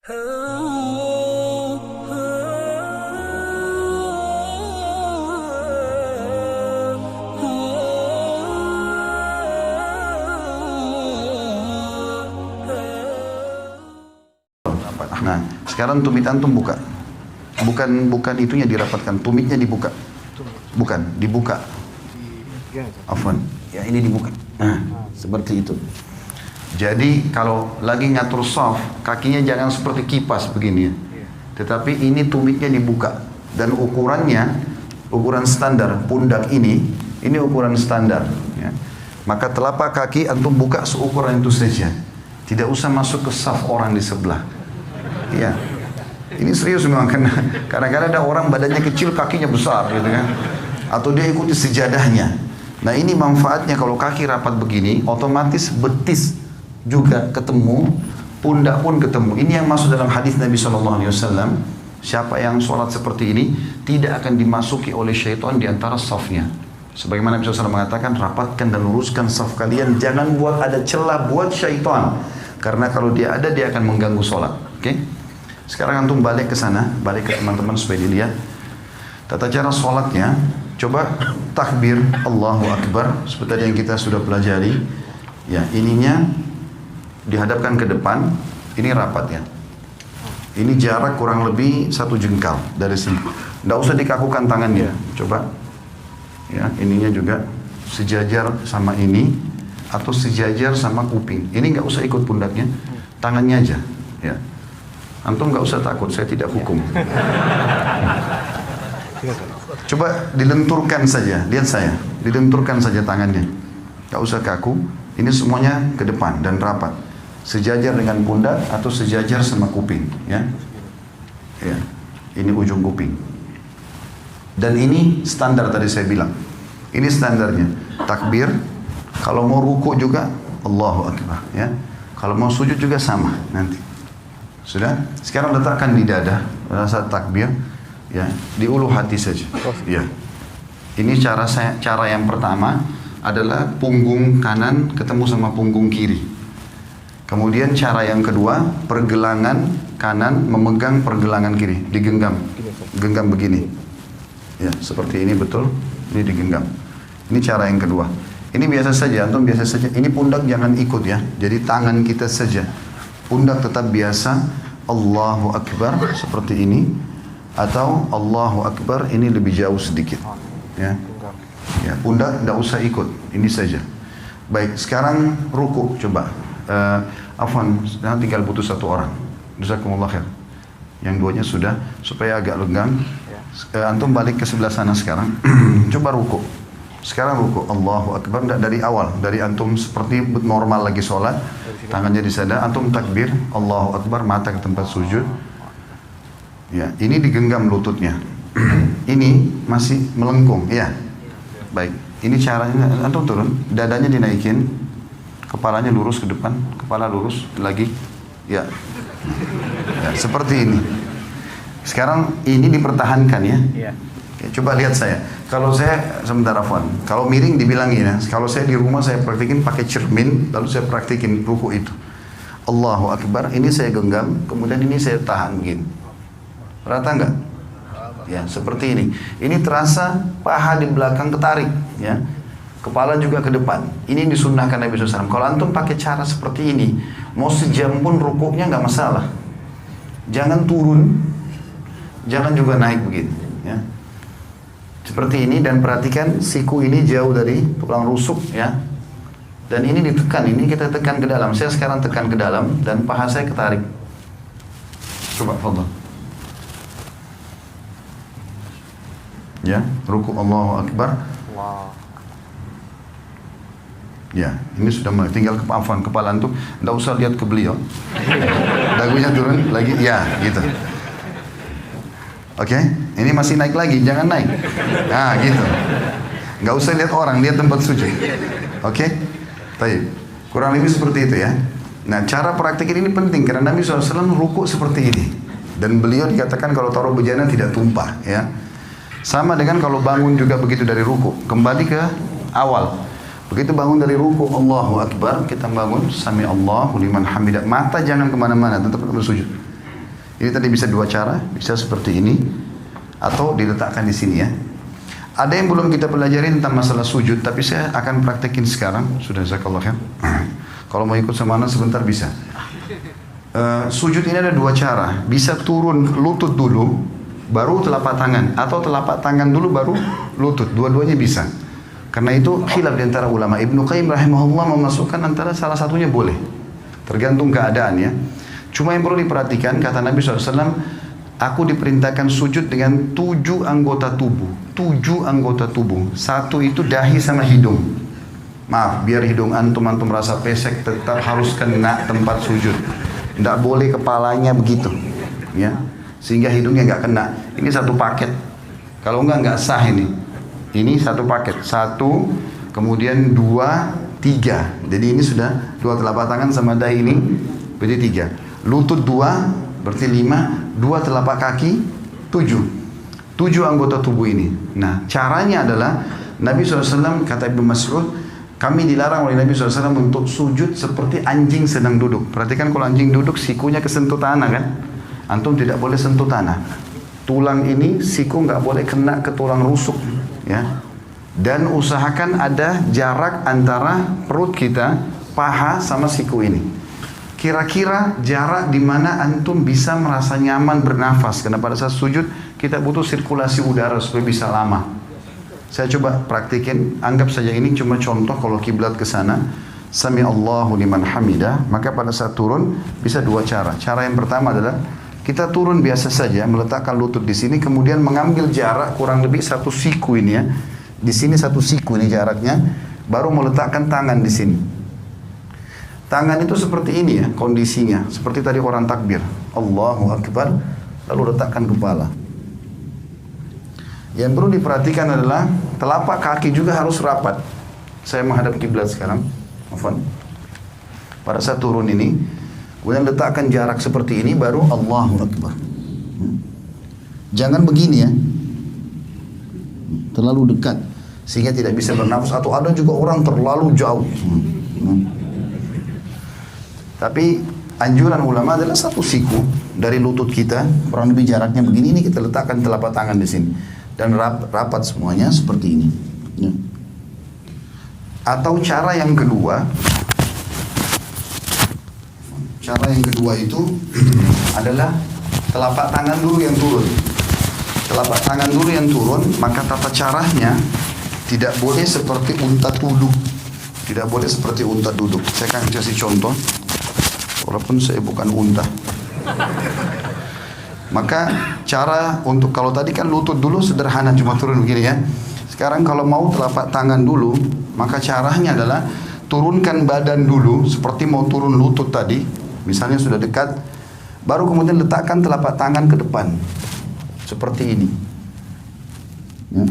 Nah, sekarang tumit antum buka. Bukan itunya dirapatkan, tumitnya dibuka. Bukan, dibuka. Afwan. Ya, ini dibuka. Nah, seperti itu. Jadi kalau lagi ngatur shaf, kakinya jangan seperti kipas begini ya. Tetapi ini tumitnya dibuka dan ukurannya ukuran standar pundak ini ukuran standar ya. Maka telapak kaki antum buka seukuran itu saja. Tidak usah masuk ke shaf orang di sebelah. Ya. Ini serius memang karena kadang-kadang ada orang badannya kecil kakinya besar gitu kan. Atau dia ikuti sejadahnya. Nah, ini manfaatnya kalau kaki rapat begini, otomatis betis juga ketemu, pundak pun ketemu. Ini yang masuk dalam hadis Nabi SAW. Siapa yang sholat seperti ini tidak akan dimasuki oleh syaitan di antara safnya. Sebagaimana Nabi SAW mengatakan, rapatkan dan luruskan saf kalian, jangan buat ada celah buat syaitan. Karena kalau dia ada, dia akan mengganggu sholat. Oke? Sekarang antum balik ke sana, balik ke teman-teman supaya dilihat tata cara sholatnya. Coba takbir Allahu Akbar seperti yang kita sudah pelajari. Ya, ininya dihadapkan ke depan, ini rapat ya. Ini jarak kurang lebih 1 jengkal dari sini. Tidak usah dikakukan tangannya. Coba, ya, ininya juga sejajar sama ini atau sejajar sama kuping. Ini nggak usah ikut pundaknya, tangannya aja. Ya, antum nggak usah takut, saya tidak hukum. Coba dilenturkan saja, lihat saya, dilenturkan saja tangannya. Nggak usah kaku. Ini semuanya ke depan dan rapat. Sejajar dengan pundak atau sejajar sama kuping, ya. Ya. Ini ujung kuping. Dan ini standar tadi saya bilang. Ini standarnya. Takbir, kalau mau ruku juga Allahu Akbar, ya. Kalau mau sujud juga sama nanti. Sudah? Sekarang letakkan di dada pada saat takbir, ya, di ulu hati saja. Ya. Ini cara yang pertama adalah punggung kanan ketemu sama punggung kiri. Kemudian cara yang kedua, pergelangan kanan memegang pergelangan kiri, digenggam. Genggam begini. Ya, seperti ini betul. Ini digenggam. Ini cara yang kedua. Ini biasa saja, antum biasa saja. Ini pundak jangan ikut ya. Jadi tangan kita saja. Pundak tetap biasa. Allahu Akbar seperti ini. Atau Allahu Akbar ini lebih jauh sedikit. Ya. Ya, pundak tidak usah ikut. Ini saja. Baik, sekarang ruku coba. Afwan, tinggal butuh 1 orang. Jazakumullah khair. Yang duanya sudah, supaya agak lenggang. Antum balik ke sebelah sana sekarang. Coba ruku. Sekarang ruku. Allahu Akbar. Dari awal, dari antum seperti normal lagi sholat, tangannya di sana. Antum takbir. Allahu Akbar. Mata ke tempat sujud. Ya, ini digenggam lututnya. Ini masih melengkung. Ya. Baik. Ini caranya. Antum turun. Dadanya dinaikin. Kepalanya lurus ke depan, kepala lurus lagi, ya, ya seperti ini. Sekarang ini dipertahankan ya. Oke, coba lihat saya. Kalau saya sebentar Afwan, kalau miring dibilangin ya. Kalau saya di rumah saya praktikin pakai cermin, lalu saya praktikin ruku itu. Allahu Akbar, ini saya genggam, kemudian ini saya tahan begini. Rata nggak? Ya, seperti ini. Ini terasa paha di belakang ketarik, ya. Kepala juga ke depan. Ini disunnahkan Nabi SAW. Kalau antum pakai cara seperti ini, mau sejam pun rukuknya nggak masalah. Jangan turun, jangan juga naik begitu. Ya. Seperti ini dan perhatikan siku ini jauh dari tulang rusuk, ya. Dan ini ditekan, ini kita tekan ke dalam. Saya sekarang tekan ke dalam dan paha saya ketarik. Coba, fadhal. Ya, ruku Allahu Akbar. Wow. Ya, ini sudah mulai. Tinggal kepala antum, tidak usah lihat ke beliau. Dagunya turun lagi, ya, gitu. Oke, ini masih naik lagi, jangan naik. Nah, gitu. Nggak usah lihat orang, lihat tempat sujud. Oke, baik. Kurang lebih seperti itu ya. Nah, cara praktikin ini penting karena Nabi SAW ruku seperti ini. Dan beliau dikatakan kalau taruh bejana tidak tumpah, ya. Sama dengan kalau bangun juga begitu dari ruku. Kembali ke awal. Begitu bangun dari ruku, Allahu Akbar, kita bangun, Sami Allahu liman hamidah. Mata jangan kemana-mana, tetap bersujud. Ini tadi bisa dua cara, bisa seperti ini atau diletakkan di sini ya. Ada yang belum kita pelajari tentang masalah sujud, tapi saya akan praktekin sekarang. Sudah, jazakallah khair. Kalau mau ikut sama anak sebentar bisa. Sujud ini ada dua cara. Bisa turun lutut dulu, baru telapak tangan. Atau telapak tangan dulu, baru lutut. Dua-duanya bisa. Karena itu khilaf di antara ulama. Ibnu Qayyim rahimahullah memasukkan antara salah satunya boleh. Tergantung keadaan ya. Cuma yang perlu diperhatikan, kata Nabi SAW, aku diperintahkan sujud dengan 7 anggota tubuh. 7 anggota tubuh. Satu itu dahi sama hidung. Maaf, biar hidung antum rasa pesek, tetap harus kena tempat sujud. Tidak boleh kepalanya begitu, ya, sehingga hidungnya nggak kena. Ini satu paket. Kalau nggak sah ini. Ini satu paket. 1, kemudian 2, 3. Jadi ini sudah 2 telapak tangan sama dahi ini, berarti 3. Lutut 2, berarti 5. 2 telapak kaki, 7. 7 anggota tubuh ini. Nah, caranya adalah Nabi SAW, kata Ibnu Mas'ud, kami dilarang oleh Nabi SAW untuk sujud seperti anjing sedang duduk. Perhatikan kalau anjing duduk, sikunya kesentuh tanah kan? Antum tidak boleh sentuh tanah. Tulang ini, siku nggak boleh kena ke tulang rusuk, ya. Dan usahakan ada jarak antara perut kita, paha sama siku ini. Kira-kira jarak di mana antum bisa merasa nyaman bernafas. Karena pada saat sujud kita butuh sirkulasi udara supaya bisa lama. Saya coba praktikin, anggap saja ini cuma contoh kalau kiblat ke sana. Sami Allahu liman hamidah, maka pada saat turun bisa 2 cara. Cara yang pertama adalah kita turun biasa saja, meletakkan lutut di sini, kemudian mengambil jarak kurang lebih 1 siku ini ya. Di sini 1 siku ini jaraknya, baru meletakkan tangan di sini. Tangan itu seperti ini ya kondisinya, seperti tadi orang takbir, Allahu Akbar, lalu letakkan kepala. Yang perlu diperhatikan adalah telapak kaki juga harus rapat. Saya menghadap kiblat sekarang, afwan. Pada saat turun ini, kemudian letakkan jarak seperti ini, baru Allahu Akbar. Jangan begini ya, terlalu dekat sehingga tidak bisa bernafas, atau ada juga orang terlalu jauh. Tapi anjuran ulama adalah 1 siku dari lutut kita, kurang lebih jaraknya begini, ini kita letakkan telapak tangan di sini dan rapat semuanya seperti ini. Ya. Atau cara yang kedua itu adalah telapak tangan dulu yang turun. Telapak tangan dulu yang turun, maka tata caranya tidak boleh seperti unta duduk. Tidak boleh seperti unta duduk. Saya akan kasih contoh. Walaupun saya bukan unta. Maka cara untuk, kalau tadi kan lutut dulu sederhana cuma turun begini ya. Sekarang kalau mau telapak tangan dulu, maka caranya adalah turunkan badan dulu seperti mau turun lutut tadi. Misalnya sudah dekat, baru kemudian letakkan telapak tangan ke depan. Seperti ini. Ya.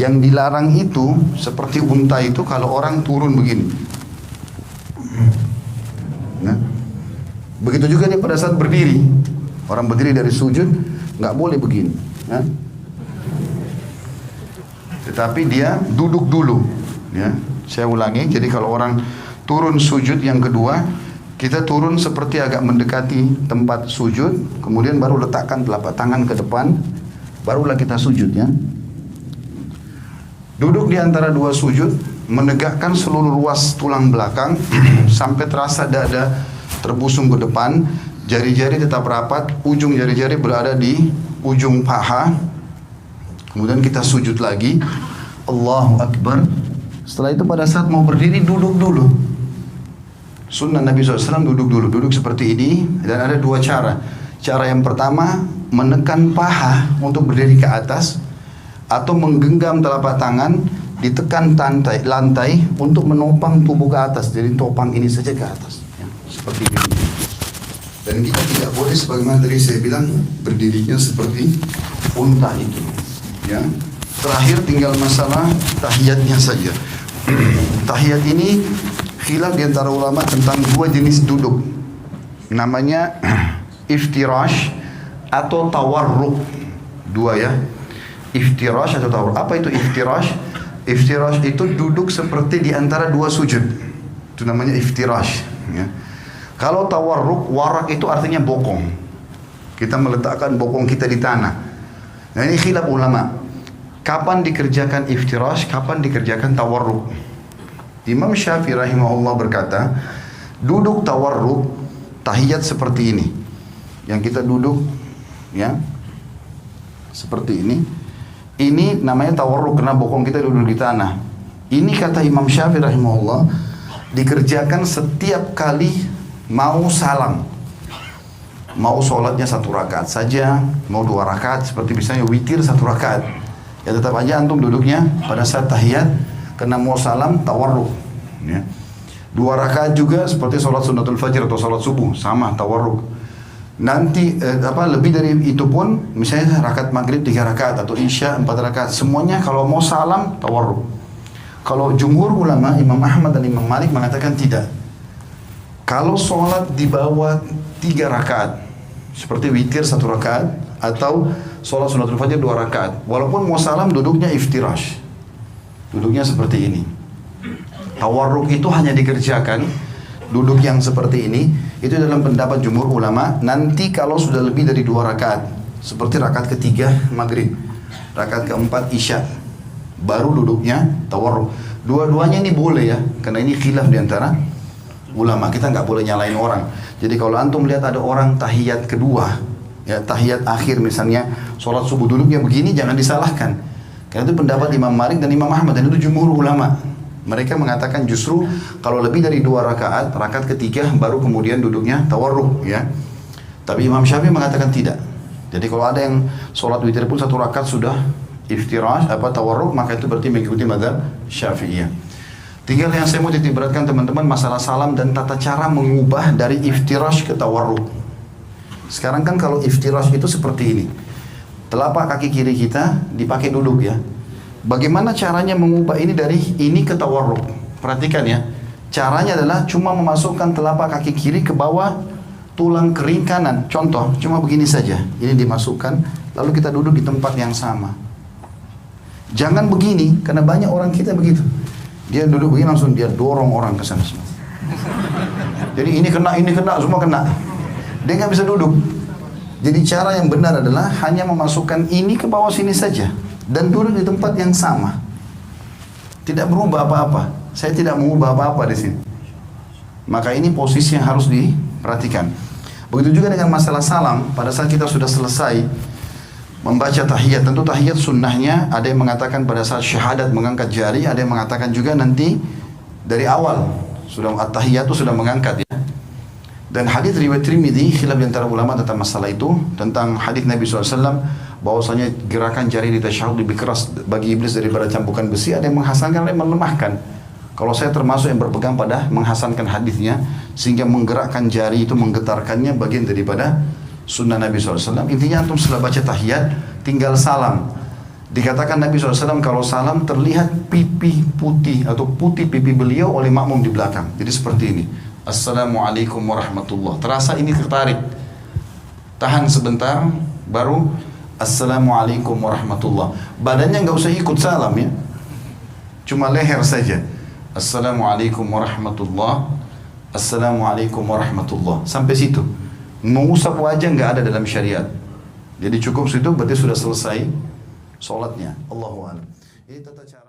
Yang dilarang itu seperti unta itu kalau orang turun begini. Nah. Begitu juga dia pada saat berdiri. Orang berdiri dari sujud nggak boleh begini, ya. Tetapi dia duduk dulu, ya. Saya ulangi. Jadi kalau orang turun sujud yang kedua, kita turun seperti agak mendekati tempat sujud, kemudian baru letakkan telapak tangan ke depan, barulah kita sujud, ya. Duduk di antara 2 sujud, menegakkan seluruh ruas tulang belakang sampai terasa dada terbusung ke depan, jari-jari tetap rapat, ujung jari-jari berada di ujung paha. Kemudian kita sujud lagi, Allahu Akbar. Setelah itu pada saat mau berdiri, duduk dulu. Sunnah Nabi SAW duduk dulu, duduk seperti ini. Dan ada 2 cara. Cara yang pertama, menekan paha untuk berdiri ke atas, atau menggenggam telapak tangan, ditekan lantai untuk menopang tubuh ke atas. Jadi topang ini saja ke atas. Seperti ini. Dan kita tidak boleh sebagaimana tadi saya bilang berdirinya seperti unta itu, ya. Terakhir tinggal masalah tahiyatnya saja. Tahiyat ini khilaf di antara ulama tentang 2 jenis duduk. Namanya iftirash atau tawarruk. 2 ya. Iftirash atau tawarruk. Apa itu iftirash? Iftirash itu duduk seperti di antara 2 sujud. Itu namanya iftirash, ya. Kalau tawarruk, warak itu artinya bokong. Kita meletakkan bokong kita di tanah. Nah ini khilaf ulama. Kapan dikerjakan iftirash, kapan dikerjakan tawarruk? Imam Syafi'i rahimahullah berkata, duduk tawarruk, tahiyat seperti ini. Yang kita duduk, ya, seperti ini. Ini namanya tawarruk karena bokong kita duduk di tanah. Ini kata Imam Syafi'i rahimahullah, dikerjakan setiap kali mau salam. Mau sholatnya 1 rakaat saja, mau 2 rakaat, seperti misalnya witir 1 rakaat. Ya tetap aja antum duduknya pada saat tahiyat, karena mau salam tawarruk. Ya. 2 rakaat juga seperti sholat sunnatul fajr atau sholat subuh, sama tawarruk. Nanti lebih dari itu pun, misalnya rakaat maghrib 3 rakaat atau isya 4 rakaat, semuanya kalau mau salam tawarruk. Kalau jumhur ulama, Imam Ahmad dan Imam Malik mengatakan tidak. Kalau sholat di bawah 3 rakaat, seperti witir 1 rakaat, atau sholat sunnatul fajr 2 rakaat, walaupun mau salam duduknya iftirash, duduknya seperti ini. Tawarruk itu hanya dikerjakan, duduk yang seperti ini, itu dalam pendapat jumhur ulama, nanti kalau sudah lebih dari 2 rakaat, seperti rakaat ketiga maghrib, rakaat keempat isya, baru duduknya tawarruk. Dua-duanya ini boleh ya, karena ini khilaf diantara ulama, kita nggak boleh nyalain orang. Jadi kalau antum lihat ada orang tahiyat kedua, ya tahiyat akhir misalnya, sholat subuh duduknya begini, jangan disalahkan. Karena itu pendapat Imam Malik dan Imam Ahmad, dan itu jumhur ulama. Mereka mengatakan justru kalau lebih dari 2 rakaat, rakaat ketiga baru kemudian duduknya tawarruk, ya. Tapi Imam Syafi'i mengatakan tidak. Jadi kalau ada yang sholat witir pun 1 rakaat sudah iftirash, tawarruk, maka itu berarti mengikuti mazhab Syafi'iyah. Tinggal yang saya mau titik beratkan teman-teman, masalah salam dan tata cara mengubah dari iftirash ke tawarruk. Sekarang kan kalau iftirash itu seperti ini, telapak kaki kiri kita dipakai duduk ya. Bagaimana caranya mengubah ini dari ini ke tawarruk? Perhatikan ya, caranya adalah cuma memasukkan telapak kaki kiri ke bawah tulang kering kanan. Contoh, cuma begini saja, ini dimasukkan, lalu kita duduk di tempat yang sama. Jangan begini, karena banyak orang kita begitu. Dia duduk begini langsung dia dorong orang ke sana semua. Jadi ini kena, semua kena. Dia nggak bisa duduk. Jadi cara yang benar adalah hanya memasukkan ini ke bawah sini saja dan duduk di tempat yang sama. Tidak berubah apa-apa. Saya tidak mengubah apa-apa di sini. Maka ini posisi yang harus diperhatikan. Begitu juga dengan masalah salam. Pada saat kita sudah selesai membaca tahiyat, tentu tahiyat sunnahnya ada yang mengatakan pada saat syahadat mengangkat jari, ada yang mengatakan juga nanti dari awal sudah at-tahiyat itu sudah mengangkat ya. Dan hadis riwayat Tirmidzi, khilaf antara ulama tentang masalah itu, tentang hadis Nabi SAW bahwasanya gerakan jari di tasyahud lebih keras bagi iblis daripada cambukan besi. Ada yang menghasankan, ada yang melemahkan. Kalau saya termasuk yang berpegang pada menghasankan hadisnya, sehingga menggerakkan jari itu, menggetarkannya bagian daripada sunnah Nabi SAW. Intinya antum setelah baca tahiyat tinggal salam. Dikatakan Nabi SAW kalau salam terlihat pipi putih atau putih pipi beliau oleh makmum di belakang. Jadi seperti ini. Assalamualaikum warahmatullah. Terasa ini tertarik. Tahan sebentar, baru Assalamualaikum warahmatullah. Badannya nggak usah ikut salam ya. Cuma leher saja. Assalamualaikum warahmatullah. Assalamualaikum warahmatullah. Sampai situ. Mengusap wajah nggak ada dalam syariat. Jadi cukup situ berarti sudah selesai sholatnya. Allahu a'lam. Ini tata cara.